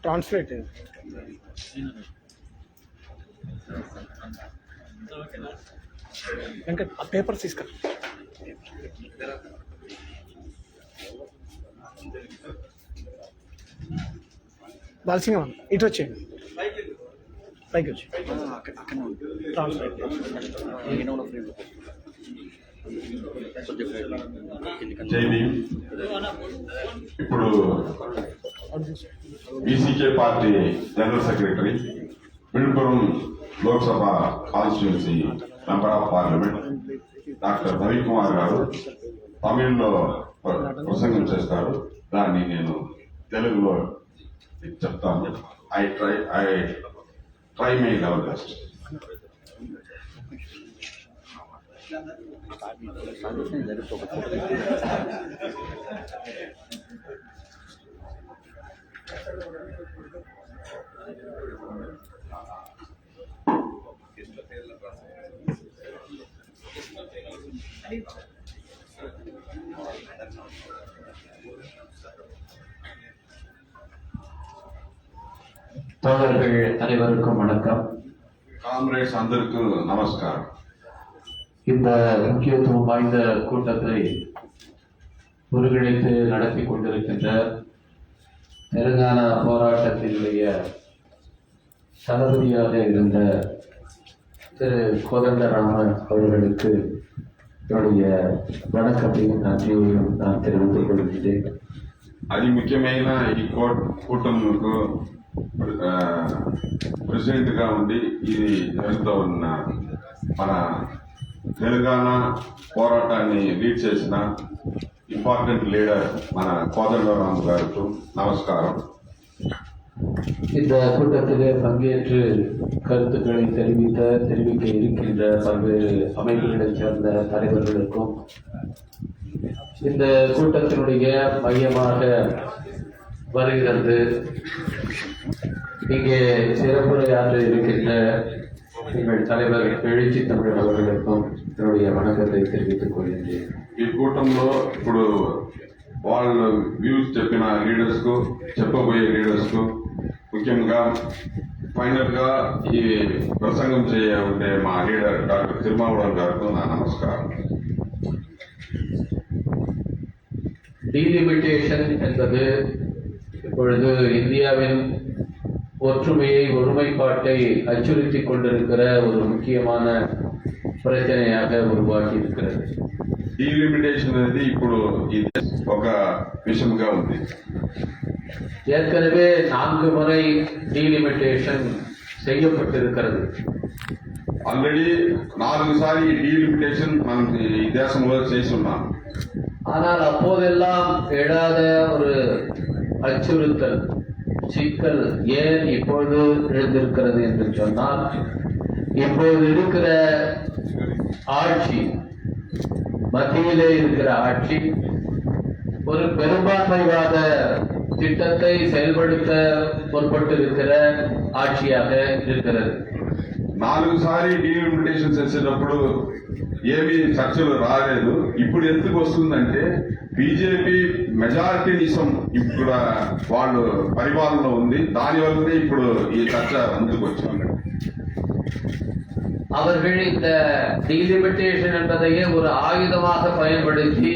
Translate ఇంకా papers తీసుకురా. బాలసింగం ఇటు వచ్చేయండి, పైకి వచ్చి ట్రాన్స్లేట్. ఇప్పుడు VCK party general secretary, Viluppuram Lok Sabha constituency member of parliament doctor Ravikumar garu తమిళ్లో ప్రసంగం చేస్తారు. దాన్ని నేను తెలుగులో చెప్తాను. I try my level best. தோழர்கள் அனைவருக்கும் வணக்கம். காம்ரேட்ஸ் అందరికీ நமஸ்காரம். இந்த முக்கியத்துவம் வாய்ந்த கூட்டத்தை ஒருங்கிணைத்து நடத்தி கொண்டிருக்கின்ற தெலுங்கானா போராட்டத்தினுடைய தளபதியாக இருந்த திரு கோதண்டராமன் அவர்களுக்கு என்னுடைய வணக்கத்தையும் நன்றியையும் நான் தெரிவித்துக் கொள்கிறேன். అది ముఖ్యమైన ఈ కూటమికు ప్రెసిడెంట్ గా ఉండి ఇది జరుగుతూ ఉన్న మన తెలంగాణ పోరాటాన్ని లీడ్ చేసిన ఇంపార్టెంట్ లీడర్ మన కోదండరామ్ గారికి நமஸ்காரம். இந்த கூட்டத்திலே பங்கேற்று கருத்துக்களை தெரிவிக்க இருக்கின்ற பல்வேறு அமைப்புகளைச் சேர்ந்த தலைவர்களுக்கும், இந்த கூட்டத்தினுடைய மையமாக வருகிறது இங்கே சிறப்புரையாற்ற இருக்கின்ற எங்கள் தலைவர் எழுச்சி தமிழர் அவர்களுக்கும் என்னுடைய வணக்கத்தை தெரிவித்துக் கொள்கின்றேன். ఈ కూటంలో ఇప్పుడు వాళ్ళ వ్యూస్ చెప్పిన లీడర్స్ కు, చెప్పబోయే లీడర్స్ కు, ముఖ్యంగా ఫైనల్ గా ఈ ప్రసంగం చేయ ఉండే మా లీడర్ డాక్టర్ తిరుమావళవన్ గారికి నా నమస్కారం. டீலிமிட்டேஷன் என்பது இப்பொழுது இந்தியாவின் ஒற்றுமையை, ஒருமைப்பாட்டை அச்சுறுத்திக் கொண்டிருக்கிற ஒரு முக்கியமான பிரச்சனையாக உருவாகி இருக்கிறது. డీలిమిటేషన్ అనేది ఇప్పుడు ఒక విషయంగా ఉంది. ஏற்கனவே 4 முறை டீலிமிட்டேஷன் செய்யப்பட்டிருக்கிறது. ఆల్రెడీ 4 సార్లు ఈ డీలిమిటేషన్ మనం ఈ దేశంలో చేసి ఉన్నాం. ஆனால் அப்போதெல்லாம் எழாத ஒரு அச்சுறுத்தல், சிக்கல் ஏன் இப்பொழுது எழுந்திருக்கிறது என்று சொன்னால், இப்போது இருக்கிற ஆட்சி, மத்தியிலே இருக்கிற ஆட்சி ஒரு பெரும்பான்மைவாத திட்டத்தை செயல்படுத்த முற்பட்டிருக்கிற ஆட்சியாக இருக்கிறது. 4 సార్లు డీలిమిటేషన్ చేసేటప్పుడు ఏమీ చర్చలు రాలేదు. ఇప్పుడు ఎందుకు వస్తుందంటే బీజేపీ మెజారిటీనిజం ఇప్పుడు వాళ్ళు పరిపాలనలో ఉంది. దానివల్లనే ఇప్పుడు ఈ చర్చ ముందుకు వచ్చింది. அவர்கள் இந்த டீலிமிட்டேஷன் என்பதையே ஒரு ஆயுதமாக பயன்படுத்தி,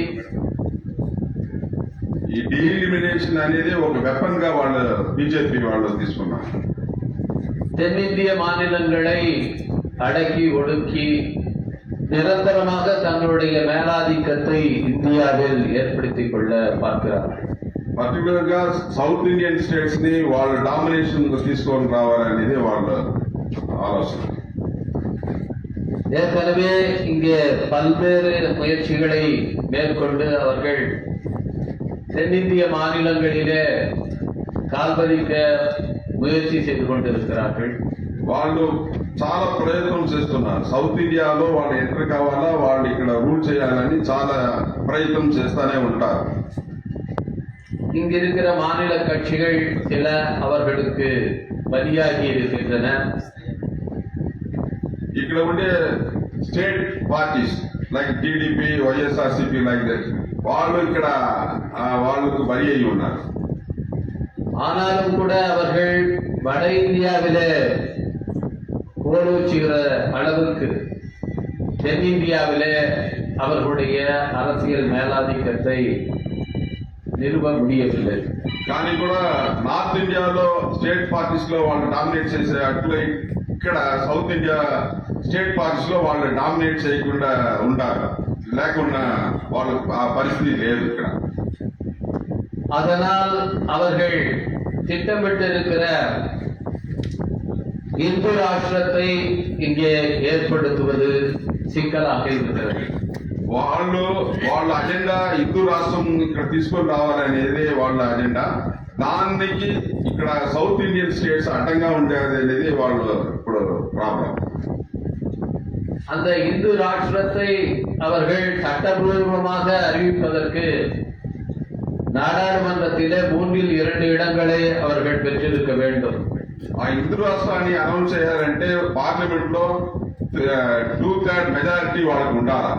ఈ డీలిమిటేషన్ అనేది ఒక వెపన్ గా వాళ్ళు బీజేపీ వాళ్ళు తీసుకున్నారు. தென்னிந்திய மாநிலங்களை அடக்கி ஒடுக்கி நிரந்தரமாக தங்களுடைய மேலாதிக்கத்தை இந்தியாவில் ஏற்படுத்திக் கொள்ள பார்க்கிறார்கள். పర్టికులర్ గా సౌత్ ఇండియన్ స్టేట్స్ ని వాళ్ళ డామినేషన్ తీసుకొని రావాలనేది వాళ్ళ ఆలోచన. ஏற்கனவே இங்கே பல்வேறு முயற்சிகளை மேற்கொண்டு அவர்கள் தென்னிந்திய மாநிலங்களிலே கால்பதிக்க முயற்சி செய்து கொண்டிருக்கிறார்கள். వాళ్ళు చాలా ప్రయత్నం చేస్తున్నారు. సౌత్ ఇండియాలో వాళ్ళు ఎంటర్ కావాలా, వాళ్ళు ఇక్కడ రూల్ చేయాలని చాలా ప్రయత్నం చేస్తూనే ఉంటారు. இங்கிருக்கிற மாநில கட்சிகள் சில அவர்களுக்கு பலியாகி இருக்கின்றன. ఇక్కడ ఉండే state parties like TDP, YSRCP like that వాళ్ళు ఇక్కడ వాళ్ళకు బలి అయి ఉన్నారు. ஆனாலும் கூட அவர்கள் வட இந்தியாவிலே கோலோச்சுகிற அளவுக்கு தென்னிந்தியாவிலே அவர்களுடைய அரசியல் மேலாதிக்கத்தை நிறுவ முடியவில்லை. కానీ కూడా నార్త్ ఇండియాలో స్టేట్ పార్టీస్ లో వాళ్ళు డామినేట్ చేసే అట్లా ఇక్కడ సౌత్ ఇండియా స్టేట్ పార్టీస్ లో వాళ్ళు డామినేట్ చేయకుండా ఉండాలి, లేకుండా వాళ్ళకు ఆ పరిస్థితి లేదు ఇక్కడ. அதனால் அவர்கள் திட்டமிட்டிருக்கிற இந்து ராஷ்டிரத்தை இங்கே ஏற்படுத்துவது சிக்கலாக இருக்கிறது. వాళ్ళ అజెండా హిందూ రాష్ట్రం ఇక్కడ తీసుకొని రావాలనేది వాళ్ళ అజెండా. దానికి ఇక్కడ సౌత్ ఇండియన్ స్టేట్స్ అడ్డంగా ఉండేది అనేది వాళ్ళు ఇప్పుడు ప్రాబ్లం. அந்த இந்து ராஷ்டிரத்தை அவர்கள் சட்டபூர்வமாக அறிவிப்பதற்கு நாடாளுமன்றத்திலே 3/2 இடங்களை அவர்கள் பெற்றிருக்க வேண்டும். ఆ హిందూ రాష్ట్రాన్ని అనౌన్స్ చేయాలంటే పార్లమెంట్ లో 2/3 మెజారిటీ వాళ్ళకు ఉండాలా.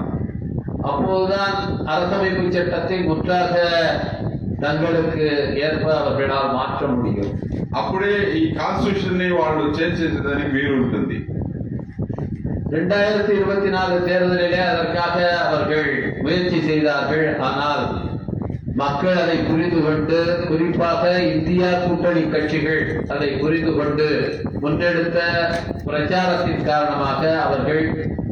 அப்போதுதான் அரசமைப்பு சட்டத்தை முற்றாக தங்களுக்கு ஏற்ப அவர்களால் மாற்ற முடியும். అప్పుడే ఈ కాన్స్టిట్యూషన్ ని వాళ్ళు చేంజ్ చేసేదానికి వీలు ఉంటుంది. 2024 தேர்தலிலே அதற்காக அவர்கள் முயற்சி செய்தார்கள். ஆனால் மக்கள் அதை புரிந்து கொண்டு, குறிப்பாக இந்தியா கூட்டணி கட்சிகள் அதை புரிந்து கொண்டு முன்னெடுத்த பிரச்சாரத்தின் காரணமாக அவர்கள்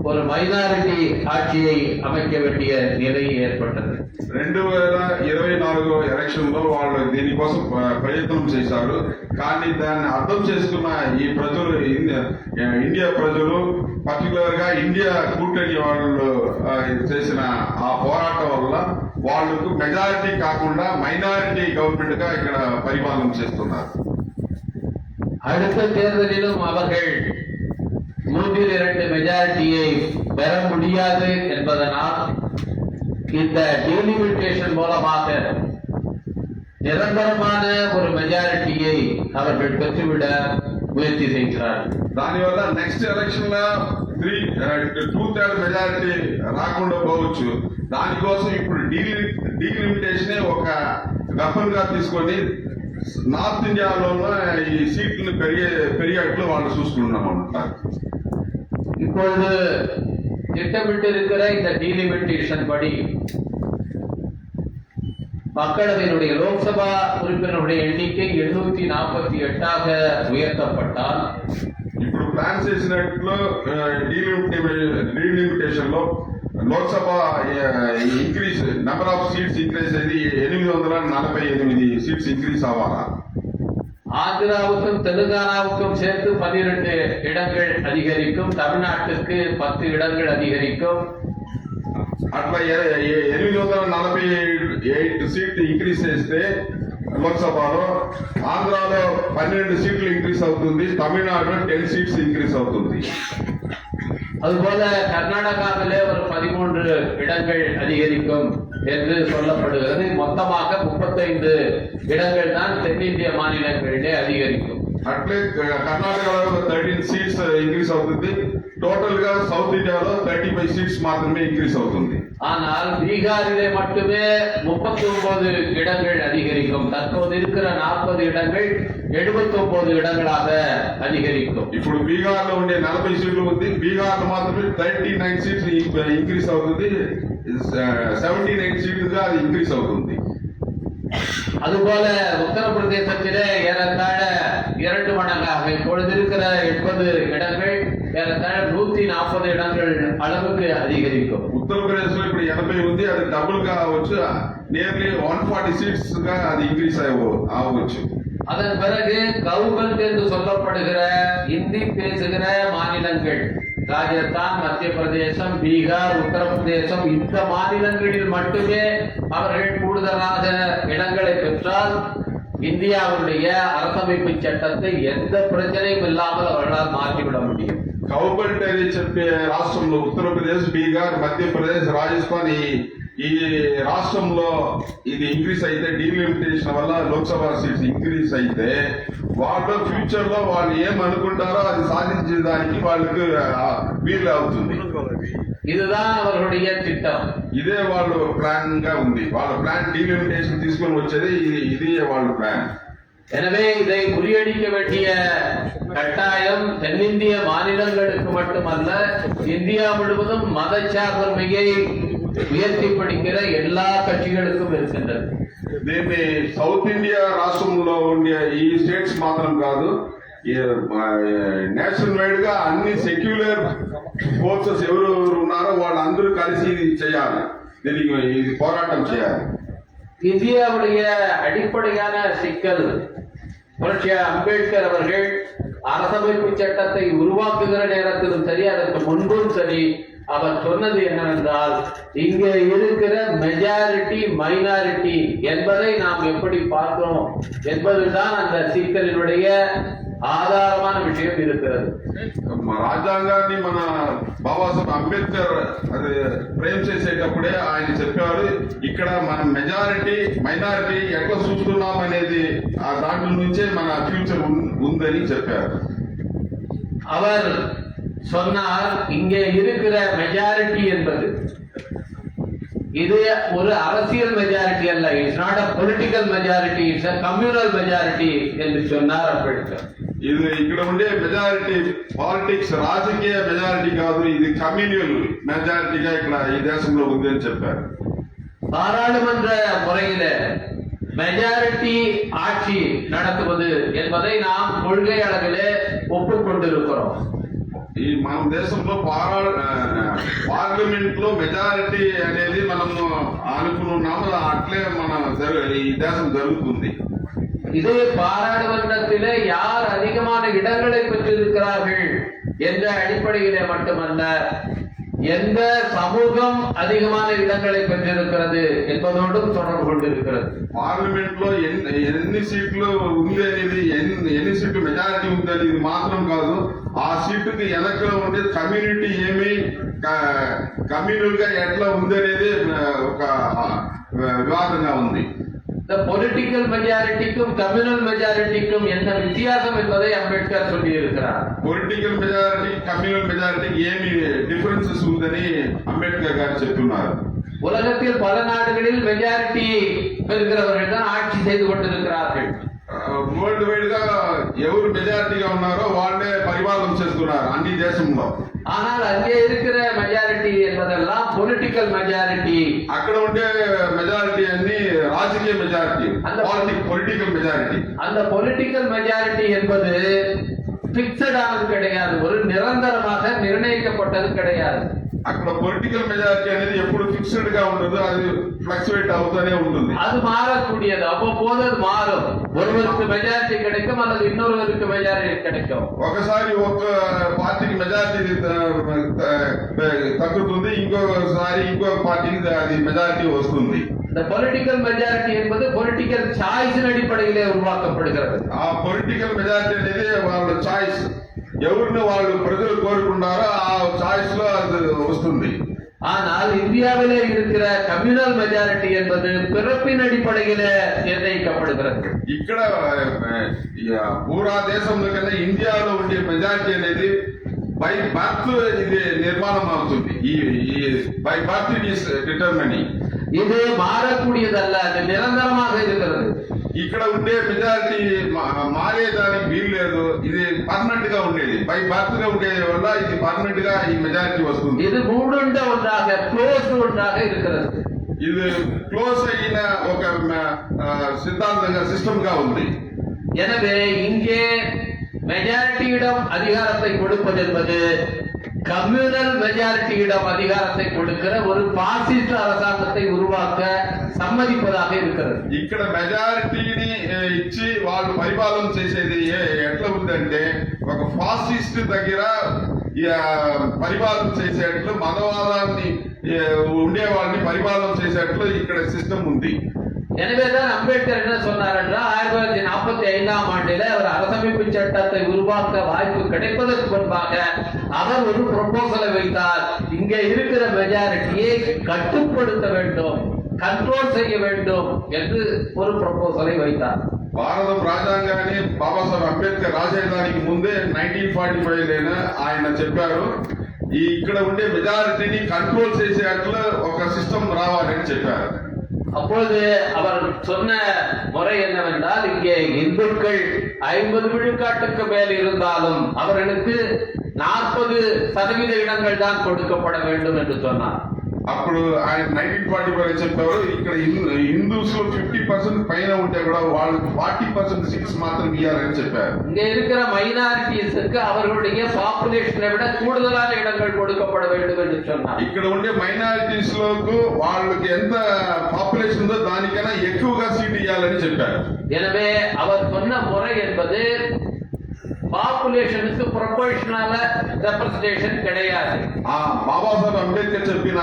ஒரு மைனாரிட்டி ஆட்சியை அமைக்க வேண்டிய நிலை ஏற்பட்டது. 2024 ఎలక్షన్ లో వాళ్ళు దీనికోసం ప్రయత్నం చేశారు. కానీ దాన్ని అర్థం చేసుకున్న ఈ ప్రజలు, ఇండియా ప్రజలు, పర్టికులర్ గా ఇండియా కూటమి వాళ్ళు చేసిన ఆ పోరాటం వల్ల వాళ్ళకు మెజారిటీ కాకుండా మైనారిటీ గవర్నమెంట్ గా ఇక్కడ పరిపాలన చేస్తున్నారు. அடுத்த தேர்தலிலும் அவர்கள் 3/2 மெஜாரிட்டியை பெற முடியாது என்பதனால் இந்த டீலிமிட்டேஷன் மூலமாக நிரந்தரமான ஒரு மெஜாரிட்டியை அவர்கள் பெற்றுவிட முயற்சி செய்கிறார்கள். దానివల్ల నెక్స్ట్ ఎలక్షన్ లో 2/3 మెజారిటీ రాకుండా పోవచ్చు. దానికోసం ఇప్పుడు డీలిమిటేషన్ ఒక వెపన్ గా తీసుకొని నార్త్ ఇండియాలోనూ ఈ సీట్లను పెరిగేట్లు వాళ్ళు చూసుకుంటున్నామంటారు. இப்பொழுது திட்டமிட்டிருக்கிற இந்த டீலிமிட்டேஷன் படி மக்களவையினுடைய லோக்சபா உறுப்பினருடைய எண்ணிக்கை 848ஆக உயர்த்தப்பட்டால், ఇప్పుడు ప్లాన్ చేసినట్లు డీలిమిటేషన్ లో Lok Sabha increase number of seats increase అయ్యి 848 సీట్స్ ఇంక్రీజ్ అవ్వాలా. ஆந்திராவுக்கும் தெலுங்கானாவுக்கும் சேர்த்து 12 இடங்கள் அதிகரிக்கும், தமிழ்நாட்டுக்கு 10 இடங்கள் அதிகரிக்கும். అట్లా 848 సీట్లు ఇంక్రీజ్ చేస్తే లోక్సభలో ఆంధ్రాలో 12 సీట్లు ఇంక్రీజ్ అవుతుంది, తమిళనాడులో 10 సీట్స్ ఇంక్రీజ్ అవుతుంది. அதுபோல கர்நாடகாவிலே ஒரு 13 இடங்கள் அதிகரிக்கும் என்று சொல்லப்படுகிறது. மொத்தமாக 35 இடங்கள் தான் தென்னிந்திய மாநிலங்களிலே அதிகரிக்கும். అట్లే కర్ణాటకలో 13 సీట్స్ ఇంక్రీజ్ అవుతుంది. టోటల్ గా సౌత్ ఇండియాలో 35 సీట్స్ మాత్రమే ఇంక్రీజ్ అవుతుంది. ஆனால் பீகாரிலே மட்டுமே 39 இடங்கள் அதிகரிக்கும். தற்போது இருக்கிற 40 இடங்கள் 79 இடங்களாக அதிகரிக்கும். ఇప్పుడు బీహార్ లో ఉండే 40 సీట్లు ఉంది, బీహార్ లో మాత్రమే 39 సీట్స్ ఇంక్రీజ్ అవుతుంది. 79 సీట్లుగా అది ఇంక్రీజ్ అవుతుంది. அதுபோல உத்தரப்பிரதேசத்திலே ஏறத்தாழ 2 மடங்காக இப்பொழுது இருக்கிற 80 இடங்கள் ஏறத்தாழ 140 இடங்கள் அளவுக்கு அதிகரிக்கும். ఉత్తరప్రదేశ్ లో ఇప్పుడు 80 ఉంది, అది డబుల్ గా అవ్వచ్చు. నియర్లీ 140 సీట్స్ గా అది ఇంక్రీజ్ అవ్వచ్చు. அதன் பிறகு கவுபல்ட் என்று சொல்லப்படுகிற இந்தி பேசுகிற மாநிலங்கள் ராஜஸ்தான், மத்திய பிரதேசம், பீகார், உத்தரப்பிரதேசம், இந்த மாநிலங்களில் மட்டுமே அவர்கள் கூடுதலாக இடங்களை பெற்றால் இந்தியாவுடைய அரசமைப்பு சட்டத்தை எந்த பிரச்சனையும் இல்லாமல் அவர்களால் மாற்றிவிட முடியும். కౌబల్ట్ అని చెప్పే రాష్ట్రంలో ఉత్తరప్రదేశ్, బీహార్, మధ్యప్రదేశ్, రాజస్థాన్ ఈ ఈ రాష్ట్రంలో ఇది ఇంక్రీజ్ అయితే డీలిమిటేషన్ వల్ల లోక్సభ సీట్స్ ఇంక్రీజ్ అయితే వాళ్ళు ఫ్యూచర్ లో వాళ్ళు ఏమనుకుంటారో అది సాధించేదానికి వాళ్ళకి వీలు అవుతుంది. இதுதான் அவர்களுடைய திட்டம். ఇదే వాళ్ళ ప్లాన్ గా ఉంది. వాళ్ళ ప్లాన్ డీలిమిటేషన్ తీసుకొని వచ్చేది ఇదే వాళ్ళ ప్లాన్. எனவே இதை முறியடிக்க வேண்டிய கட்டாயம் தென்னிந்திய மாநிலங்களுக்கு மட்டுமல்ல, இந்தியா முழுவதும் மதச்சார்புமையை உயர்த்தி பிடிக்கிற எல்லா கட்சிகளுக்கும் இருக்கின்றது. దీన్ని సౌత్ ఇండియా రాష్ట్రంలో ఉండే ఈ స్టేట్స్ మాత్రం కాదు, నేషనల్ వైడ్ గా అన్ని సెక్యులర్ ఫోర్సెస్ ఎవరెవరు ఉన్నారో వాళ్ళందరూ కలిసి ఇది చేయాలి, దీనికి ఇది పోరాటం చేయాలి. இந்தியாவுடைய அடிப்படையான சிக்கல், புரட்சி அம்பேத்கர் அவர்கள் அரசமைப்பு சட்டத்தை உருவாக்குகிற நேரத்திலும் சரி, அதற்கு முன்பும் சரி, அவர் சொன்னது என்னவென்றால், இங்கே இருக்கிற மெஜாரிட்டி மைனாரிட்டி என்பதை நாம் எப்படி பார்க்கிறோம் என்பதுதான் அந்த சிக்கலினுடைய ఆధారమైన విషయం இருக்கிறது. రాజ్యాంగాన్ని మన బాబాసాహెబ్ అంబేద్కర్ అది ఫ్రేమ్ చేసేటప్పుడే ఆయన చెప్పారు, ఇక్కడ మన మెజారిటీ మైనారిటీ ఎట్లా చూస్తున్నాం అనేది ఆ దాంట్లో నుంచే మన ఫ్యూచర్ ఉందని చెప్పారు. அவர் சொன்னார், இங்கே இருக்கிற மெஜாரிட்டி என்பது இது ஒரு அரசியல் மெஜாரிட்டி அல்ல, it's not a political majority, it's a communal majority என்று சொன்னார் அம்பேத்கர். ఇది ఇక్కడ ఉండే మెజారిటీ పాలిటిక్స్ రాజకీయ మెజారిటీ కాదు, ఇది కమ్యూనల్ మెజారిటీగా ఇక్కడ ఈ దేశంలో ఉంది అని చెప్పారు. பாராளுமன்ற முறையில மெஜாரிட்டி ஆட்சி நடத்துவது என்பதை நாம் கொள்கை அளவிலே ஒப்புக்கொண்டிருக்கிறோம். ఈ మన దేశంలో పార్లమెంట్ లో మెజారిటీ అనేది మనము అనుకున్నాము, అట్లే మన ఈ దేశం జరుగుతుంది. இதே பாராளுமன்றத்திலே யார் அதிகமான இடங்களை பெற்றிருக்கிறார்கள் என்ற அடிப்படையிலே மட்டுமல்ல, எந்த சமூகம் அதிகமான இடங்களை பெற்றிருக்கிறது என்பதோடும் தொடர்பு கொண்டிருக்கிறது. పార్లమెంట్ లో ఎన్ని సీట్లు ఉంది అనేది, ఎన్ని సీట్లు మెజారిటీ ఉంది అనేది మాత్రం కాదు, ఆ సీటుకి వెనకలో ఉండే కమ్యూనిటీ ఏమి కమ్యూనల్ గా ఎట్లా ఉంది అనేది ఒక వివాదంగా ఉంది. இந்த பொலிட்டிக்கல் மெஜாரிட்டிக்கும் கம்யூனல் மெஜாரிட்டிக்கும் என்ன வித்தியாசம் என்பதை அம்பேத்கர் சொல்லி இருக்கிறார். పొలిటికల్ మెజారిటీ కమ్యూనల్ మెజారిటీకి ఏమి డిఫరెన్సెస్ ఉందని అంబేద్కర్ గారు చెప్తున్నారు. உலகத்தில் பல நாடுகளில் மெஜாரிட்டி பெறுகிறவர்கள் தான் ஆட்சி செய்து கொண்டிருக்கிறார்கள். వరల్డ్ వైడ్ గా ఎవరు మెజారిటీగా ఉన్నారో వాళ్ళే పరిపాలన చేస్తున్నారు అన్ని దేశంలో. ஆனால் அங்கே இருக்கிற மெஜாரிட்டி என்பதெல்லாம் பொலிட்டிக்கல் மெஜாரிட்டி. అక్కడ ఉండే మెజారిటీ అన్ని రాజకీయ మెజారిటీ, పొలిటికల్ మెజారిటీ. அந்த பொலிட்டிக்கல் மெஜாரிட்டி என்பது பிக்சட் ஆனது கிடையாது, ஒரு நிரந்தரமாக நிர்ணயிக்கப்பட்டது கிடையாது. అక్కడ పొలిటికల్ మెజారిటీ అనేది ఎప్పుడు ఫిక్స్డ్ గా ఉండదు, అది ఫ్లక్చువేట్ అవుతూనే ఉంటుంది. அது மாறக்கூடியது, అவ்வப்போது அது மாறும். ஒருவருக்கு மெஜாரிட்டி கிடைக்கும் அல்லது இன்னொருவருக்கு மெஜாரிட்டி கிடைக்கும். ఒకసారి ఒక పార్టీకి మెజారిటీ తగ్గుతుంది, ఇంకొకసారి ఇంకొక పార్టీకి అది మెజారిటీ వస్తుంది. இந்த பொலிட்டிக்கல் மெஜாரிட்டி என்பது பொலிட்டிக்கல் சாய்ஸின் அடிப்படையிலே உருவாக்கப்படுகிறது. ఆ పొలిటికల్ మెజారిటీ అనేది వాళ్ళ చాయిస్, ఎవరిని వాళ్ళు ప్రజలు కోరుకున్నారో ఆ చాయిస్ లో అది వస్తుంది. ஆனால் இந்தியாவிலே இருக்கிற கம்யூனல் மெஜாரிட்டி என்பது பிறப்பின் அடிப்படையில நிர்ணயிக்கப்படுகிறது. ఇక్కడ పూరా దేశంలో కన్నా ఇండియాలో ఉండే మెజారిటీ అనేది బై బర్త్ ఇది నిర్మాణం అవుతుంది. ఈ by birth it is determining. இது మారக்கூடியదல்ல, அது నిరంతరமாக இருக்கிறது. ఇక్కడ ఉండే మెజారిటీ మారేదానికి వీలు లేదు, ఇది పర్మనెంట్ గా ఉండేది. బై బర్త్ గా ఉండేది వల్ల ఇది పర్మనెంట్ గా ఈ మెజారిటీ వస్తుంది. இது மூடுண்ட ஒன்றாக, க்ளோஸ்ட் ஒன்றாக இருக்கிறது. ఇది క్లోజ్ అయిన ఒక సిద్ధాంతంగా సిస్టమ్ గా ఉంది. எனவே இங்கே மெஜாரிட்டியிடம் அதிகாரத்தை கொடுப்பது என்பது கம்யூனல் மெஜாரிட்டியிடம் அதிகாரத்தை கொடுக்கிற ஒரு பாசிஸ்ட் அரசாங்கத்தை உருவாக்க சம்மதிப்பதாக இருக்கிறது. ఇక్కడ మెజారిటీని ఇచ్చి వాళ్ళు పరిపాలన చేసేది ఎట్లా ఉందంటే, ఒక ఫాసిస్ట్ దగ్గర పరిపాలన చేసేట్లు, మతవాదాన్ని ఉండే వాళ్ళని పరిపాలన చేసేట్లు ఇక్కడ సిస్టమ్ ఉంది. எனவேதான் அம்பேத்கர் என்ன சொன்னார் என்றால், 1945ஆம் ஆண்டில் அவர் அரசமைப்பு சட்டத்தை உருவாக்க வாய்ப்பு கிடைப்பதற்கு முன்பாக அவர் ஒரு ப்ரொபோசலை வைத்தார். இங்கே இருக்கிற மெஜாரிட்டியை கட்டுப்படுத்த வேண்டும், கண்ட்ரோல் செய்ய வேண்டும் என்று ஒரு ப்ரொபோசலை வைத்தார். భారతం రాజ్యాంగాన్ని బాబాసాహెబ్ అంబేద్కర్ రాసేదానికి ముందే 1945 ఆయన చెప్పారు ఇక్కడ ఉండే మెజారిటీని కంట్రోల్ చేసేట్లు ఒక సిస్టమ్ రావాలని చెప్పారు. அப்பொழுது அவர் சொன்ன முறை என்னவென்றால், இங்கே இந்துக்கள் 50 விழுக்காட்டுக்கு மேல் இருந்தாலும் அவர்களுக்கு 40% இடங்கள் தான் கொடுக்கப்பட வேண்டும் என்று சொன்னார். అప్పుడు ఆయన 1945 చెప్పారు ఇక్కడ హిందూస్ లో 50% పైన ఉంటే కూడా వాళ్ళకి 40% సీట్స్ మాత్రం ఇవ్వాలని చెప్పారు. இங்க இருக்கிற மைனாரிட்டிஸ்க்கு அவர்களுடைய பாப்புலேஷனை விட கூடுதலான இடங்கள் கொடுக்கப்பட வேண்டும் என்று சொன்னார். ఇక్కడ ఉండే మైనారిటీస్ లోకు వాళ్ళకి ఎంత పాపులేషన్ ఉందో దానికన్నా ఎక్కువగా సీట్ ఇవ్వాలని చెప్పారు. எனவே அவர் சொன்ன முறை என்பது పాపులేషన్కు ప్రొపోర్షనల్ రిప్రజెంటేషన్ கிடையாது. బాబాసాహెబ్ అంబేద్కర్ చెప్పిన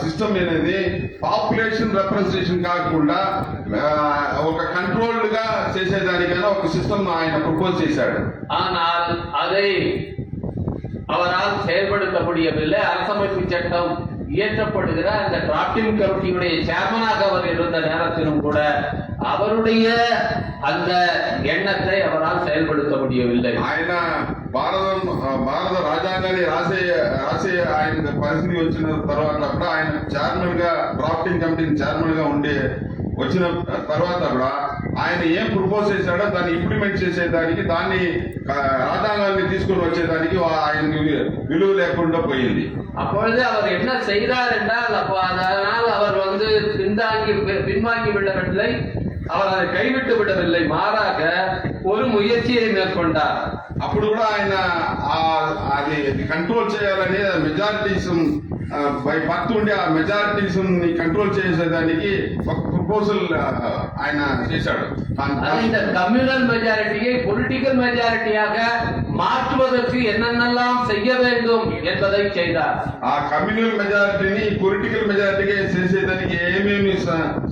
సిస్టమ్ అనేది పాపులేషన్ రిప్రజెంటేషన్ కాకుండా ఒక కంట్రోల్డ్ గా చేసేదానికైనా ఒక సిస్టమ్ ఆయన ప్రపోజ్ చేశాడు. ஆனால் அதை அவரால் செயல்படுத்த முடியவில்லை. அரசமைப்பு சட்டம் இயற்றப்படுகிற அந்த டிராப்டிங் கமிட்டியுடைய சேர்மனாக அவர் இருந்த நேரத்திலும் கூட அவருடைய அந்த எண்ணத்தை அவரால் செயல்படுத்த முடியவில்லை. ఆయన భారత రాజ్యాంగాన్ని రాసే ఆయన పరిస్థితి వచ్చిన తర్వాత కూడా ఆయన చైర్మన్ గా డ్రాఫ్టింగ్ కమిటీ చైర్మన్ గా వచ్చిన తర్వాత కూడా ఆయన ఏం ప్రపోజ్ చేశాడో దాన్ని ఇంప్లిమెంట్ చేసేదానికి దాన్ని రాజ్యాంగాన్ని తీసుకుని వచ్చేదానికి ఆయనకి విలువ లేకుండా పోయింది. அப்பொழுது அவர் என்ன செய்தார் என்றால், அதனால் அவர் பின்வாங்கி விடவில்லை, அவர் அதை கைவிட்டு விடவில்லை, மாறாக ஒரு முயற்சியை மேற்கொண்டார். అప్పుడు కూడా ఆయన అది కంట్రోల్ చేయాలని మెజారిటీస్ బై బర్త్ ఉండి ఆ మెజారిటీస్ ని కంట్రోల్ చేసేదానికి ఒక ప్రపోజల్ ఆయన చేశాడు. இந்த கம்யூனல் மெஜாரிட்டியை பொலிட்டிக்கல் மெஜாரிட்டியாக மாற்றுவதற்கு என்னென்னலாம் செய்ய வேண்டும் என்பதை செய்தார். ఆ కమ్యూనల్ మెజారిటీని పొలిటికల్ మెజారిటీగా చేసేదానికి ఏమేమి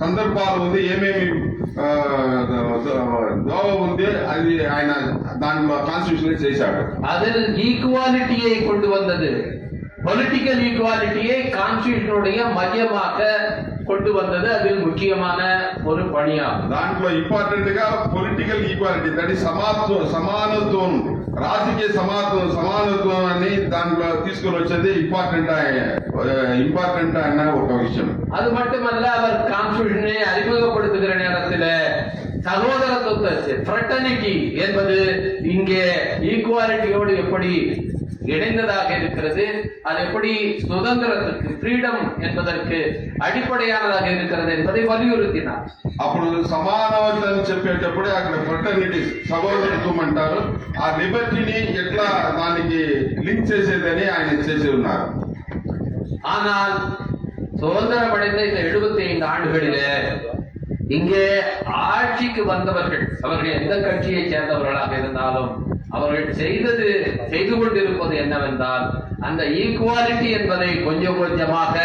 సందర్భాలు ఉంది, ఏమేమి దోవ ఉంది, అది ఆయన దాంట్లో కాన్స్టిట్యూషన్ చేశాడు. அதில் ஈக்குவாலிட்டியை கொண்டு வந்தது. பொலிட்டிக்கல் ஈக்குவாலிட்டியை கான்ஸ்டிடியூஷனுடைய மையமாக கொண்டு வந்தது அதில் முக்கியமான ஒரு பணியாகும். దాంట్లో ఇంపార్టెంట్ గా పొలిటికల్ ఈక్వాలిటీ, దట్ ఈస్ సమానత్వం, రాజకీయ సమానత్వం అని దాంట్లో తీసుకుని వచ్చేది ఇంపార్టెంట్ అయిన ఒక విషయం. அது மட்டுமல்ல, அவர் கான்ஸ்டிடியூஷனை அறிமுகப்படுத்துகிற நேரத்தில் சகோதரத்துவத்தை, ஃப்ரெட்டர்னிட்டி என்பது இங்கே ஈக்குவாலிட்டியோடு எப்படி இணைந்ததாக இருக்கிறது, அது எப்படி சுதந்திரத்திற்கு, ஃப்ரீடம் என்பதற்கு அடிப்படையானதாக இருக்கிறது என்பதை வலியுறுத்தினார். అప్పుడు సమానత్వం చెప్పేటప్పుడు అక్కడ ఫ్రెటర్నిటీ సహోదరత్వం అంటారు. ఆ లిబర్టీని ఎట్లా దానికి లింక్ చేసేదని ఆయన చేసి ఉన్నారు. ஆனால் சுதந்திரம் அடைந்த இந்த 75 ஆண்டுகளிலே இங்கே ஆட்சிக்கு வந்தவர்கள், அவர்கள் எந்த கட்சியை சேர்ந்தவர்களாக இருந்தாலும், அவர்கள் செய்து கொண்டிருப்பது என்னவென்றால், அந்த ஈக்குவாலிட்டி என்பதை கொஞ்சம் கொஞ்சமாக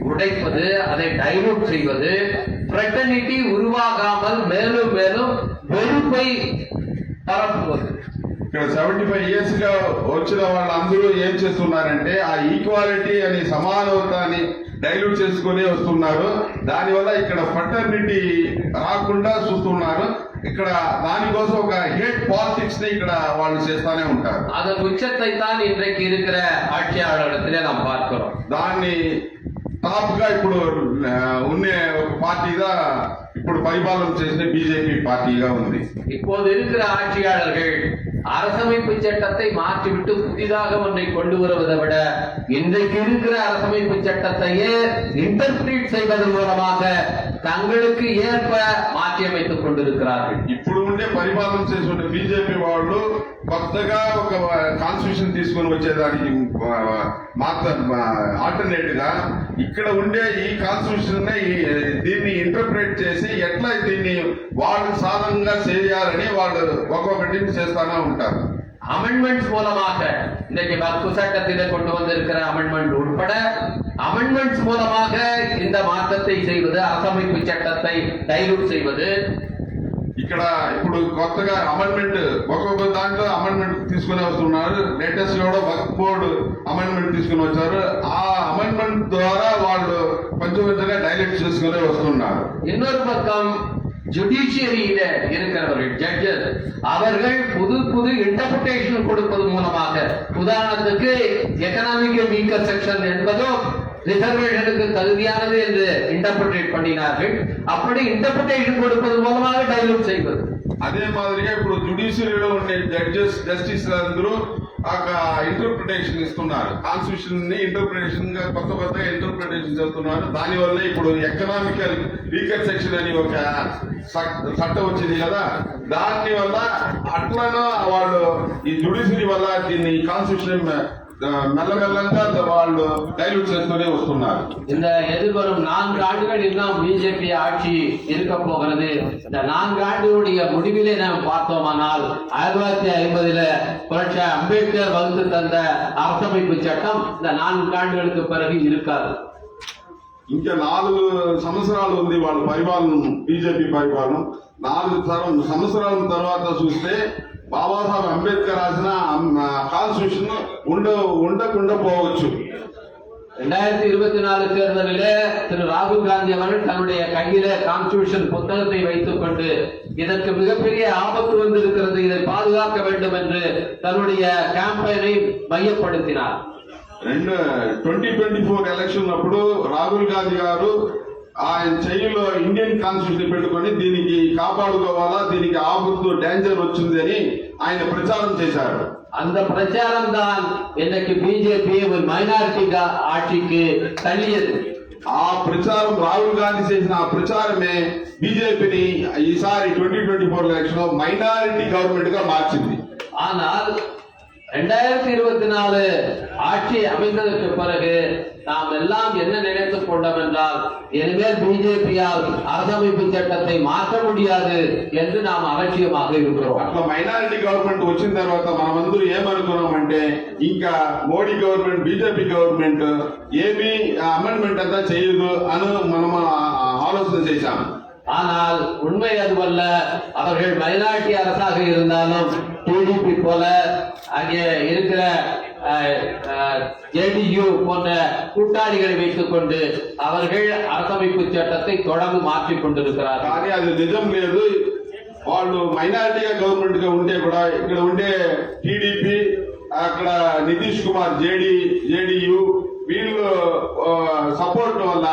உடைப்பது, அதை டைலூட் செய்வது, ஃப்ரெட்டர்னிட்டி உருவாகாமல் மேலும் மேலும் வெறுப்பை பரப்புவது. ఇక్కడ 75 years గా వచ్చిన వాళ్ళందరూ ఏం చేస్తున్నారంటే ఆ ఈక్వాలిటీ అని సమానత్వాన్ని డైల్యూట్ చేసుకుని వస్తున్నారు. దానివల్ల ఇక్కడ ఫ్రెటర్నిటీ రాకుండా చూస్తున్నారు. ఇక్కడ దానికోసం ఒక హేట్ పాలిటిక్స్ ని ఇక్కడ వాళ్ళు చేస్తానే ఉంటారు. அதன் உச்சத்தை தான் இன்றைக்கு இருக்கிற ஆட்சியாளர்களிடத்திலே நாம் பார்க்கிறோம். దాన్ని టాప్ గా ఇప్పుడు ఉన్నే ఒక పార్టీగా ఇప్పుడు పరిపాలన చేసిన బీజేపీ పార్టీగా ఉంది. இப்போது இருக்கிற ஆட்சியாளர்கள் அரசமைப்பு சட்டத்தை மாற்றிவிட்டு புதிதாக ஒன்றை கொண்டு வருவதை விட இன்றைக்கு இருக்கிற அரசமைப்பு சட்டத்தையே இன்டர்பிரேட் செய்வதன் மூலமாக தங்களுக்கு ஏற்ப மாற்றி அமைத்துக் கொண்டிருக்கிறார்கள். ఇప్పుడు ఉండే పరిపాలన చేస్తున్న బీజేపీ వాళ్ళు కొత్తగా ఒక కాన్స్టిట్యూషన్ తీసుకొని వచ్చేదానికి ఆల్టర్నేట్ గా ఇక్కడ ఉండే ఈ కాన్స్టిట్యూషన్ దీన్ని ఇంటర్ప్రిట్ చేసి ఎట్లా దీన్ని వాళ్ళు సాధనంగా చేయాలని వాళ్ళు ఒక్కొక్కటి చేస్తానే ఉంటారు. அமெண்ட்மெண்ட்ஸ் மூலமாக இன்றைக்கு வக்ஃபு சட்டத்திலே கொண்டு வந்திருக்கிற அமெண்ட்மெண்ட் உட்பட அமெண்ட்மெண்ட்ஸ் மூலமாக இந்த மாற்றத்தை செய்வது, அரசமைப்பு சட்டத்தை டைலூட் செய்வது. ఇక్కడ ఇప్పుడు కొత్తగా అమెండ్మెంట్ ఒక్కొక్క దాంట్లో అమెండ్మెంట్ తీసుకుని వస్తున్నారు. లేటెస్ట్ కూడా వక్ఫ్ బోర్డు అమెండ్మెంట్ తీసుకుని వచ్చారు. ఆ అమెండ్మెంట్ అమెండ్మెంట్ ద్వారా వాళ్ళు కొంచెం కొంచెంగా డైలెక్ట్ చేసుకుని వస్తున్నారు. இன்னொரு பக்கம் ஜுடிஷியரியில இருக்கிறவர்கள் ஜட்ஜஸ் அவர்கள் புது புது இன்டர்பிரேஷன் கொடுப்பது மூலமாக, உதாரணத்துக்கு எக்கனாமிக்கல் வீக்கர் செக்ஷன் என்பதும் ரிசர்வேஷனுக்கு தகுதியானது என்று இன்டர்பிரேட் பண்ணினார்கள். அப்படி இன்டர்பிரேஷன் கொடுப்பது மூலமாக டைலூட் செய்வது. అదే మాదిరిగా ఇప్పుడు జుడిషియరీలో ఉండే జస్టిస్ అందరూ ఇంటర్ప్రిటేషన్ ఇస్తున్నారు. కాన్స్టిట్యూషన్ ని ఇంటర్ప్రిటేషన్ గా కొత్తగా ఇంటర్ప్రిటేషన్ చేస్తున్నారు. దానివల్ల ఇప్పుడు ఎకనామికల్ వీకర్ సెక్షన్ అని ఒక చట్టం వచ్చింది కదా, దాని వల్ల అట్లా వాళ్ళు ఈ జుడిషియరీ వల్ల దీన్ని కాన్స్టిట్యూషన్ மெல்லமெல்லங்க వాళ్ళు டைலூட் చేస్తూనే వస్తున్నారు. இந்த எதிர்வரும் 4 ஆண்டுகள் இன்னும் பிஜேபி ஆட்சி இருக்க போகிறது. இந்த 4 ஆண்டுடைய முடிவிலே நாம் பார்த்தோமானால் 1950 புரட்சி அம்பேத்கர் வகுத்து தந்த அரசமைப்பு சட்டம் இந்த 4 ஆண்டுகளுக்கு பிறகு இருக்காது. ఇంకా 4 సంవత్సరాలు ఉంది వాళ్ళ పరిపాలన, బీజేపీ పరిపాలన. 4 సంవత్సరాల తర్వాత చూస్తే బాబాసాహెబ్ అంబేద్కర్ రాసిన కాన్స్టిట్యూషన్ ఉండకుండా పోవచ్చు. 2024 தேர்தலிலே திரு ராகுல் காந்தி அவர்கள் தன்னுடைய கையில கான்ஸ்டிடியூஷன் புத்தகத்தை வைத்துக் கொண்டு இதற்கு மிகப்பெரிய ஆபத்து வந்திருக்கிறது, இதை பாதுகாக்க வேண்டும் என்று தன்னுடைய கேம்பெயினை மையப்படுத்தினார். 2024 ఎలక్షన్ అప్పుడు రాహుల్ గాంధీ గారు ఆయన చెయ్యిలో ఇండియన్ కాన్స్టిట్యూషన్ పెట్టుకొని దీనికి కాపాడుకోవాలా, దీనికి ఆపత్తు డేంజర్ వచ్చింది అని ఆయన ప్రచారం చేశారు. அந்த பிரச்சாரம் தான் இன்னைக்கு பிஜேபி ஒரு மைனாரிட்டி ஆட்சிக்கு தள்ளியது. ఆ ప్రచారం రాహుల్ గాంధీ చేసిన ఆ ప్రచారమే బీజేపీని ఈసారి 2024 ఎలక్షన్ లో మైనారిటీ గవర్నమెంట్ గా మార్చింది. ஆனால் 2024 ஆட்சி அமைந்ததற்கு பிறகு நாம் எல்லாம் என்ன நினைத்துக் கொண்டோம் என்றால், இனிமேல் பிஜேபியால் அரசமைப்பு சட்டத்தை மாற்ற முடியாது என்று நாம் அலட்சியமாக இருக்கிறோம். అట్లా మైనారిటీ గవర్నమెంట్ వచ్చిన తర్వాత మనమందరూ ఏమనుకున్నామంటే ఇంకా మోడీ గవర్నమెంట్, బీజేపీ గవర్నమెంట్ ఏమీ అమెండ్మెంట్ అంతా చేయదు అని మనం ఆలోచన చేశాం. ஆனால் உண்மை அதுவல்ல. அவர்கள் மைனாரிட்டி அரசாக இருந்தாலும் டிடிபி போல அங்கே இருக்கிற ஜேடியு போன்ற கூட்டாளிகளை வைத்துக் கொண்டு அவர்கள் அரசமைப்பு சட்டத்தை தொடர்ந்து மாற்றிக் கொண்டிருக்கிறார்கள். కానీ అది నిజం లేదు. వాళ్ళు మైనారిటీగా గవర్నమెంట్ గా ఉంటే కూడా ఇక్కడ ఉండే టీడీపీ, అక్కడ నితీష్ కుమార్ జేడీయూ వీళ్ళు సపోర్ట్ వల్ల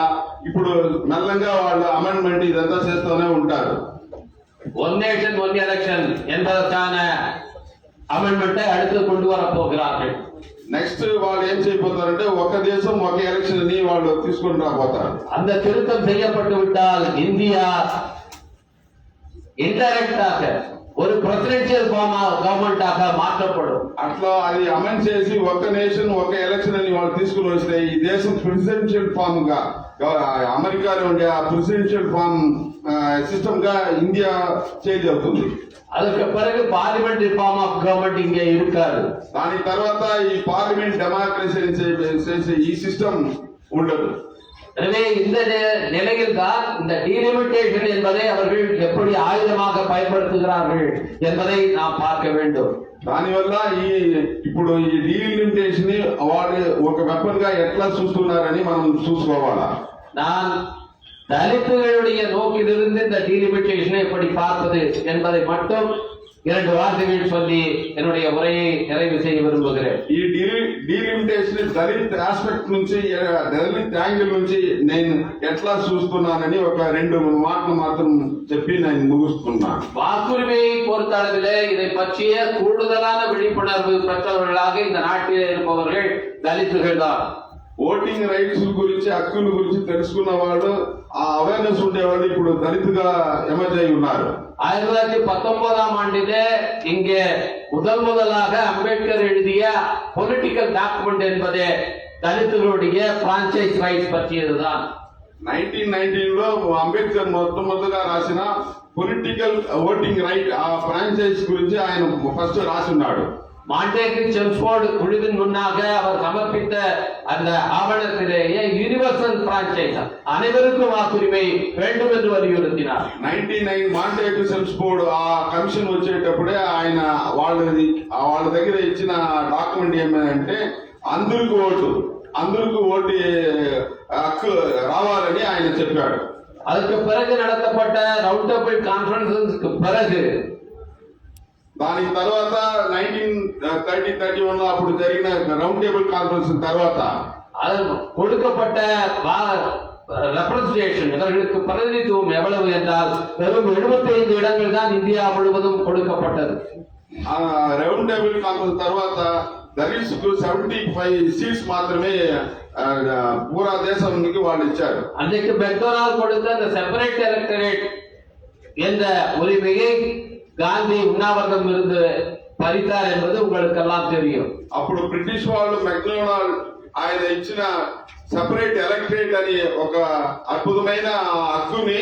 ఇప్పుడు మెల్లంగా వాళ్ళు అమెండ్మెంట్ ఇదంతా చేస్తూనే ఉంటారు. ஒன் நேஷன் ஒன் எலெக்ஷன் என்பதற்கான அமெண்ட்மெண்ட்டை அடுத்து கொண்டு வர போகிறார்கள். నెక్స్ట్ వాళ్ళు ఏం చేయబోతారంటే ఒక దేశం ఒక ఎలక్షన్ ని వాళ్ళు తీసుకొని రాబోతారు. அந்த திருத்தம் செய்யப்பட்டு விட்டால் இந்தியா இன்டைரக்டாக ஒரு பிரசிடென்ஷியல் గవర్నమెంటాக మాற்றப்படும். అట్లా అది అమెండ్ చేసి ఒక నేషన్ ఒక ఎలక్షన్ అని వాళ్ళు తీసుకుని వస్తే ఈ దేశం ప్రెసిడెన్షియల్ ఫామ్ గా, అమెరికాలో ఉండే ఆ ప్రెసిడెన్షియల్ ఫామ్ సిస్టమ్ గా ఇండియా చేంజ్ అవుతుంది. அதுக்கு பிறகு பார்லிமெண்டரி ஃபார்ம் ஆஃப் கவர்மெண்ட் இங்கே இருக்காது. దాని తర్వాత ఈ పార్లమెంట్ డెమోక్రసీ చేసే ఈ సిస్టమ్ ఉండదు. எனவே இந்த நிலையில் தான் இந்த டீலிமிட்டேஷன் என்பதை அவர்கள் எப்படி ஆயுதமாக பயன்படுத்துகிறார்கள் என்பதை நாம் பார்க்க வேண்டும். దానివల్ల ఇప్పుడు ఈ డీలిమిటేషన్ ని వాళ్ళు ఒక వెపన్ గా ఎట్లా చూస్తున్నారని మనం చూసుకోవాలా. நான் தலித்துகளுடைய நோக்கிலிருந்து இந்த டீலிமிட்டேஷனை எப்படி பார்ப்பது என்பதை மட்டும் 2 வார்த்தைகள் சொல்லி என்னுடைய உரையை நிறைவு செய்ய விரும்புகிறேன். ఈ డీలిమిటేషన్ దళిత్ ఆస్పెక్ట్ నుంచి, దళిత్ యాంగిల్ నుంచి నేను ఎట్లా చూస్తున్నానని ఒక 2 మాటలు మాత్రం చెప్పి నేను ముగిస్తున్నాను. வாக்குரிமையை பொறுத்த அளவிலே இதை பற்றிய கூடுதலான விழிப்புணர்வு பெற்றவர்களாக இந்த நாட்டிலே இருப்பவர்கள் தலித்துகள் தான். ఓటింగ్ రైట్స్ గురించి, హక్కుల గురించి తెలుసుకున్న వాళ్ళు, ఆ అవేర్నెస్ ఉండేవాళ్ళు ఇప్పుడు దళితుగా ఎమర్జ్ అయి ఉన్నారు. 1919ஆம் ஆண்டிலே இங்கே முதலாக அம்பேத்கர் எழுதிய பொலிட்டிக்கல் டாக்குமெண்ட் என்பதே தலித்துகளுடைய பிரான்சைஸ் ரைட்ஸ் பற்றியதுதான். 1919 లో అంబేద్కర్ మొట్టమొదటిగా రాసిన పొలిటికల్ ఓటింగ్ రైట్, ఆ ఫ్రాంచైజ్ గురించి ఆయన ఫస్ట్ రాసిన్నాడు. மாண்டேக்கு செல்ஃபோர்டு குழுவின் முன்னாக அவர் சமர்ப்பித்த அந்த ஆவணத்திலேயே யூனிவர்சல் பிரான்சைஸ், அனைவருக்கும் வாக்குரிமை வேண்டும் என்று வலியுறுத்தினார். 99 మాంటేకు సెల్ఫోర్డ్ ఆ కమిషన్ వచ్చేటప్పుడే ఆయన వాళ్ళ దగ్గర ఇచ్చిన డాక్యుమెంట్ ఏమంటే అందరికి ఓటు, అందరికీ ఓటు హక్కు రావాలని ఆయన చెప్పాడు. அதுக்கு பிறகு நடத்தப்பட்ட ரவுண்ட் டேபிள் கான்ஃபரன்ஸுக்கு பிறகு దాని తర్వాత 1930-31 అప్పుడు జరిగిన రౌండ్ టేబుల్ కాన్ఫరెన్స్ తర్వాత அது கொடுக்கப்பட்ட ரெப்ரசன்டேஷன் இவர்களுக்கு பிரதிநிதித்துவம் எவ்வளவு என்றால் வெறும் 75 இடங்கள் தான் இந்தியா முழுவதும் கொடுக்கப்பட்டது. రౌండ్ టేబుల్ కాన్ఫరెన్స్ తర్వాత దళిత్స్ కు 75 సీట్స్ మాత్రమే పూరా దేశానికి వాళ్ళు ఇచ్చారు. அன்றைக்கு மெக்டொனால்ட் கொடுத்த அந்த செப்பரேட் எலக்டரேட் என்ற உரிமையை காந்தி உண்ணாவிரதம் இருந்து பறித்தார் என்பது உங்களுக்கு எல்லாம் தெரியும். అప్పుడు బ్రిటిష్ వాళ్ళు మెక్డొనాల్డ్ ఆయన ఇచ్చిన సెపరేట్ ఎలక్టరేట్ అని ఒక అద్భుతమైన హక్కుని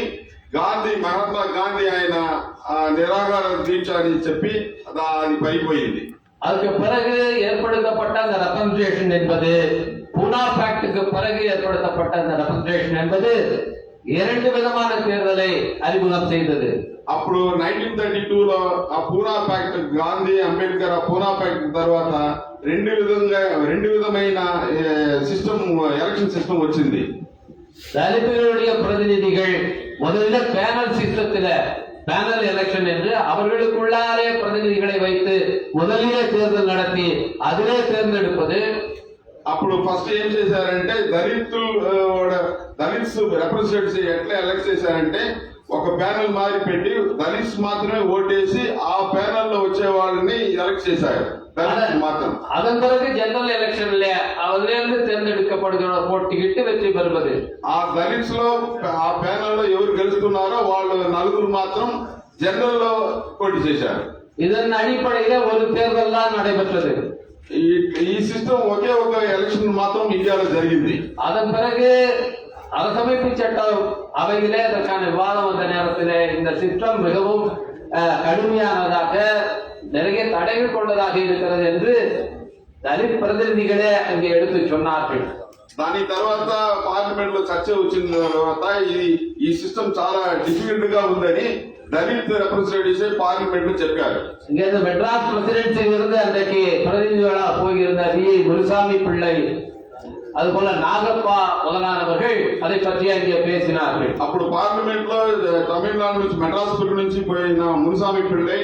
మహాత్మా గాంధీ ఆయన నిరాహార దీక్ష అని చెప్పి అది పడిపోయింది. அதுக்கு பிறகு ஏற்படுத்தப்பட்ட அந்த ரெப்ரசன்டேஷன் என்பது பூனா பேக்டுக்கு பிறகு ஏற்படுத்தப்பட்ட அந்த ரெப்ரசன்டேஷன் என்பது 2 விதமான தேர்தலை அறிமுகம் செய்தது. అప్పుడు 1932లో ఆ పూనా ప్యాక్ట్ గాంధీ అంబేద్కర్ ఆ పూనా ప్యాక్ట్ తర్వాత రెండు విధమైన సిస్టమ్ ఎలక్షన్ సిస్టమ్ వచ్చింది. தலித்துகளுடைய பிரதிநிதிகள் முதல்ல பேனல் சிஸ்டத்துல பேனல் எலெக்ஷன் என்று அவர்களுக்குள்ளாரே பிரதிநிதிகளை வைத்து முதலிலே தேர்தல் நடத்தி அதிலே தேர்ந்தெடுப்பது. అప్పుడు ఫస్ట్ ఏం చేశారంటే దళిత్స్ రిప్రజెంటేటివ్స్ ఎట్లా ఎలక్ట్ చేశారంటే ఒక ప్యానెల్ మారి పెట్టి దళిత్స్ మాత్రమే ఓటేసి ఆ ప్యానెల్ లో వచ్చే వాళ్ళని ఎలక్ట్ చేశారు. మాత్రం அதன் பிறகு ஜெனரல் எலெக்ஷன்ல அதிலிருந்து தேர்ந்தெடுக்கப்படுகிற போட்டியிட்டு வெற்றி பெறுவது. ఆ దళిత్స్ లో ఆ ప్యానెల్ లో ఎవరు గెలుస్తున్నారో వాళ్ళు 4 మాత్రం జనరల్ లో పోటీ చేశారు. இதன் அடிப்படையில ஒரு தேர்தல் தான் நடைபெற்றது. ఈ సిస్టమ్ ఒకే ఒక ఎలక్షన్ మాత్రం ఇండియాలో జరిగింది. அதன் பிறகு அரசமைப்பு சட்டம் அவையிலே அதற்கான விவாதம் வந்த நேரத்திலே இந்த சிஸ்டம் மிகவும் கடுமையானதாக நிறைய தடைகள் கொண்டதாக இருக்கிறது என்று தலித் பிரதிநிதிகளே அங்கே எடுத்து சொன்னார்கள். దాని తర్వాత పార్లమెంట్ లో చర్చ వచ్చిన తర్వాత ఈ సిస్టమ్ చాలా డిఫికల్ట్ గా ఉందని దళిత్ రిప్రజెంటేటివ్స్ పార్లమెంట్ లో చెప్పారు. இங்க மெட்ராஸ் பிரசிடென்சியிலிருந்து அன்றைக்கு பிரதிநிதிகளாக போயிருந்த வி முனுசாமி பிள்ளை அதுபோல நாகப்பா முதலானவர்கள் அதை பற்றி அங்கே பேசினார்கள். అప్పుడు పార్లమెంట్ లో తమిళనాడు నుంచి మెడ్రాస్ నుంచి పోయిన మునుసామి పిళ్ళై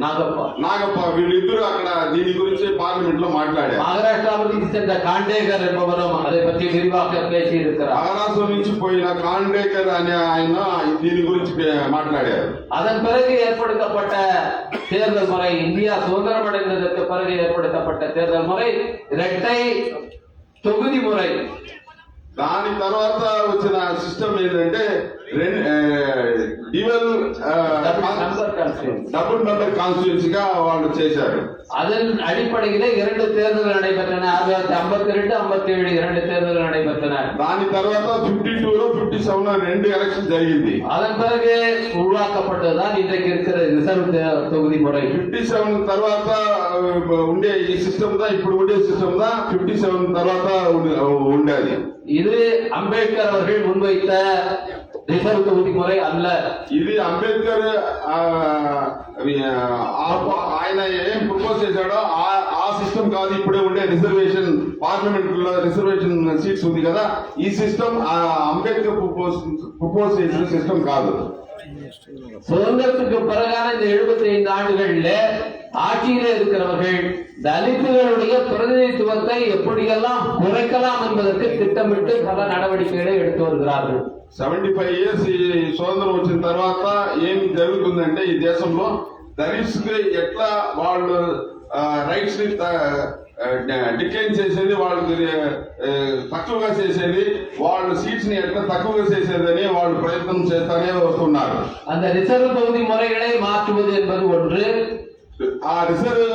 నాగప్ప వీళ్ళిద్దరూ అక్కడ దీని గురించి పార్లమెంట్ లో మాట్లాడారు. மகாராஷ்டிராவிலிருந்து சென்ற காண்டேகர் என்பவரும் அதை பற்றி விரிவாக பேசி இருக்கிறார். మహారాష్ట్ర నుంచి పోయిన కాండేకర్ అనే ఆయన దీని గురించి మాట్లాడారు. அதன் பிறகு ஏற்படுத்தப்பட்ட தேர்தல் முறை இந்தியா சுதந்திரம் அடைந்ததற்கு பிறகு ஏற்படுத்தப்பட்ட தேர்தல் முறை இரட்டை தொகுதி முறை. దాని తర్వాత వచ్చిన సిస్టమ్ ఏంటంటే డబుల్ మెంబర్ కాన్స్టిట్యూన్సీగా వాళ్ళు చేశారు. அதன் அடிப்படையிலே 2 தேர்தல்கள் நடைபெற்றன. 1952, 57 2 தேர்தல்கள் நடைபெற்றன. దాని తర్వాత 52లో 57లో 2 ఎలక్షన్ జరిగింది. அதன் பிறகு உருவாக்கப்பட்டதுதான் இன்றைக்கு இருக்கிற ரிசர்வ் தொகுதி முறை. 57 తర్వాత ఉండే ఈ సిస్టమ్ தான் ఇప్పుడు ఉండే సిస్టమ్ தான் 57 తర్వాత ఉండేది. இது அம்பேத்கர் அவர்கள் முன்வைத்த ரிசர்வ் தொகுதி முறை அல்ல. ఇది అంబేద్కర్ ఆయన ఏం ప్రపోజ్ చేశాడో ఆ సిస్టమ్ కాదు ఇప్పుడే ఉండే రిజర్వేషన్ పార్లమెంట్ లో రిజర్వేషన్ సీట్స్ ఉంది కదా ఈ సిస్టమ్ అంబేద్కర్ ప్రపోజ్ చేసిన సిస్టమ్ కాదు. சுதந்திரத்துக்கு பிறகான இந்த 75 ஆண்டுகள்ல ஆட்சியில இருக்கிறவர்கள் தலித்துகளுடைய பிரதிநிதித்துவத்தை எப்படியெல்லாம் குறைக்கலாம் என்பதற்கு திட்டமிட்டு பல நடவடிக்கைகளை எடுத்து வருகிறார்கள். 75 years ఈ స్వతంత్రం వచ్చిన తర్వాత ఏం జరుగుతుందంటే ఈ దేశంలో దళిత్స్ కి ఎట్లా వాళ్ళు రైట్స్ ని డిక్లైన్ చేసేది, వాళ్ళకి తక్కువగా చేసేది, వాళ్ళ సీట్స్ ని ఎట్లా తక్కువగా చేసేదని వాళ్ళు ప్రయత్నం చేస్తానే వస్తున్నారు. அந்த ரிசர்வ் தொகுதி முறைகளை மாற்றுவது என்பது ஒன்று. ఆ రిజర్వ్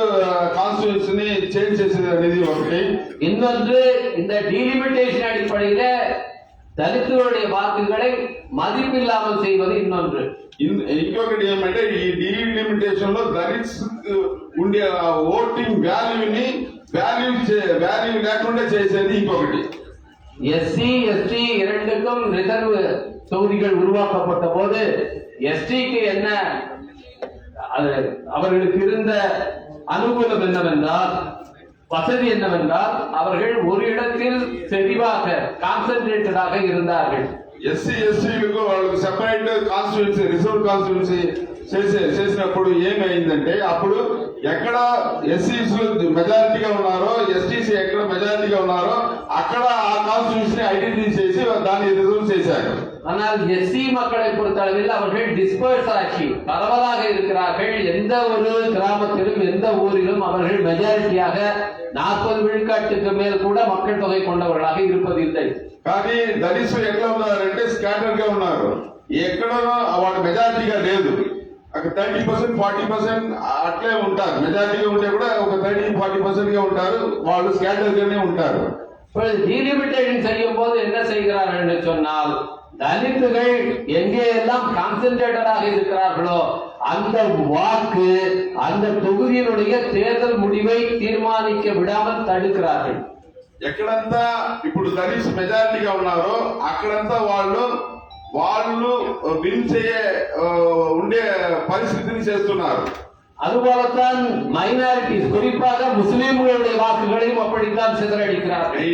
కాన్స్టిట్యూన్సీ ని చేంజ్ చేసేది అనేది ఒకటి. இன்னொன்று இந்த டீலிமிட்டேஷன் அடிப்படையில దళితులుடைய వాக்குகளை మదింపిల్లాமல் செய்வது இன்னொன்று. ఇంకొకటి ఏమంటే ఈ డీలిమిటేషన్ లో దళిత్స్ ఉండే ఓటింగ్ వాల్యూని వాల్యూ లేకుండా చేసేది ఇంకొకటి. எஸ்சி எஸ்டி இரண்டுக்கும் ரிசர்வ் தொகுதிகள் உருவாக்கப்பட்ட போது எஸ்டிக்கு என்ன அவர்களுக்கு இருந்த அனுகூலம் என்னவென்றால் வசதி என்னவென்றால் அவர்கள் ஒரு இடத்தில் செறிவாக கான்சென்ட்ரேட்டடாக இருந்தார்கள். ఎస్సీ ఎస్టీలకు వాళ్ళకి సెపరేట్ కాన్స్టిట్యున్సీ రిజర్వ్ కాన్స్టిట్యున్సీ చేసినప్పుడు ఏమైందంటే అప్పుడు ఎక్కడ ఎస్సీస్ మెజారిటీగా ఉన్నారో ఎస్టీసీ ఎక్కడ మెజారిటీగా ఉన్నారో అక్కడ ఆ కాన్స్టిట్యున్సీ ఐడెంటిఫై చేసి దాన్ని రిజర్వ్ చేశారు. ஆனால் எஸ்சி மக்களை பொறுத்தளவில் அவர்கள் டிஸ்பர்ஸ் ஆகி பரவலாக இருக்கிறார்கள். எந்த ஒரு கிராமத்திலும் எந்த ஊரிலும் அவர்கள் மெஜாரிட்டியாக 40 விழுக்காட்டுக்கு மேல் கூட மக்கள் தொகை கொண்டவர்களாக இருப்பதில்லை. కానీ దళితులు ఎట్లా ఉన్నారంటే స్కాటర్ గా ఉన్నారు. ఎక్కడనో వాళ్ళ మెజారిటీగా లేదు. అక్కడ 30% 40% అట్లే ఉంటారు. మెజారిటీగా ఉంటే కూడా ఒక 30-40% గా ఉంటారు. వాళ్ళు స్కాటర్ గానే ఉంటారు. டீலிமிட்டேஷன் செய்யும் போது என்ன செய்கிறார்கள் என்று சொன்னால், தலித்துகள் எங்கே எல்லாம் கான்சென்ட்ரேட்டடாக இருக்கிறார்களோ அந்த வாக்கு அந்த தொகுதியினுடைய தேர்தல் முடிவை தீர்மானிக்க விடாமல் தடுக்கிறார்கள். ఎక్కడంతా ఇప్పుడు దళిత్ మెజారిటీగా ఉన్నారో అక్కడంతా వాళ్ళు విన్ ఉండే పరిస్థితిని చేస్తున్నారు. அதுபோலத்தான் மைனாரிட்டிஸ், குறிப்பாக முஸ்லிம்களுடைய வாக்குகளையும் அப்படித்தான் சிதறடிக்கிறார்கள். ఈ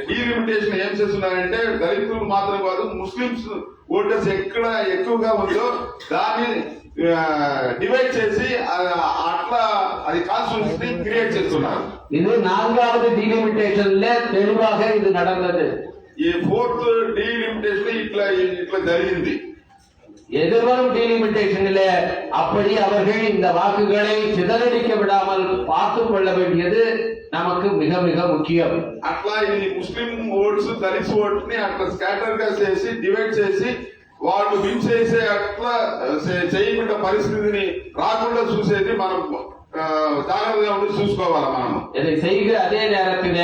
డీలిమిటేషన్ ఏం చేస్తున్నారంటే దళితులు మాత్రం కాదు, ముస్లింస్ ఓటర్స్ ఎక్కడ ఎక్కువగా ఉందో దాన్ని డివైడ్ చేసి అట్లా అది కాన్స్టిట్యూన్సీ క్రియేట్ చేస్తున్నారు. இது 4வது டீலிமிட்டேஷன்ல தெளிவாக இது நடந்தது. ఈ 4th డీలిమిటేషన్ ఇట్లా జరిగింది. எதிர்வரும் டீலிமிட்டேஷனில் அப்படி அவர்கள் இந்த வாக்குகளை சிதறடிக்க விடாமல் பார்த்துக் கொள்ள வேண்டியது நமக்கு மிக மிக முக்கியம். అట్లా ఈ ముస్లిం ఓట్స్ దళిత్ ఓట్స్ ని అట్లా స్కాటర్ గా చేసి డివైడ్ చేసి వాళ్ళు విన్ చేసే అట్లా చేయకుండా పరిస్థితిని రాకుండా చూసేది మనం జాగ్రత్తగా ఉండి చూసుకోవాలి. మనం இதை செய்கிற அதே நேரத்தில்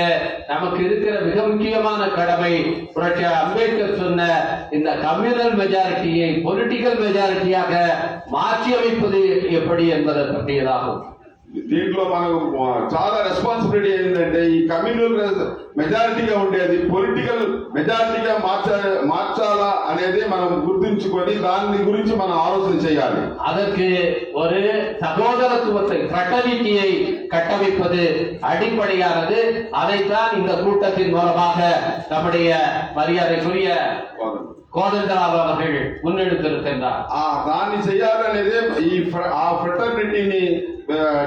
நமக்கு இருக்கிற மிக முக்கியமான கடமை புரட்சி அம்பேத்கர் சொன்ன இந்த கம்யூனல் மெஜாரிட்டியை பொலிட்டிக்கல் மெஜாரிட்டியாக மாற்றி அமைப்பது எப்படி என்பதை பற்றியதாகும். దీంట్లో మనకు చాలా రెస్పాన్సిబిలిటీ ఏంటంటే ఈ కమ్యూనల్ మెజారిటీగా ఉండేది పొలిటికల్ మెజారిటీగా మార్చాలా అనేది మనం గుర్తుంచుకొని దాని గురించి మనం ఆలోచన చేయాలి. அதற்கு ஒரு சகோதரத்துவத்தை ஃப்ரெட்டர்னிட்டியை கட்டமைப்பது அடிப்படையானது. அதைத்தான் இந்த கூட்டத்தின் மூலமாக நம்முடைய மரியாதைக்குரிய கோதண்டராம் அவர்கள் முன்னெடுத்திருக்கின்றார். దాన్ని చేయాలనేది ఆ ఫ్రెటర్నిటీని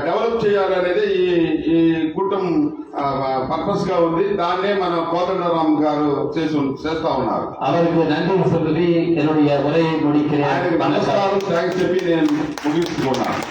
డెవలప్ చేయాలనేది ఈ కూటం పర్పస్ గా ఉంది. దాన్నే మన కోదండరామ్ గారు చేస్తా ఉన్నారు. அவருக்கு நன்றி சொல்லி என்னுடைய உரையை முடிக்கிறேன். నమస్కారం థ్యాంక్స్ చెప్పి నేను ముగిస్తున్నాను.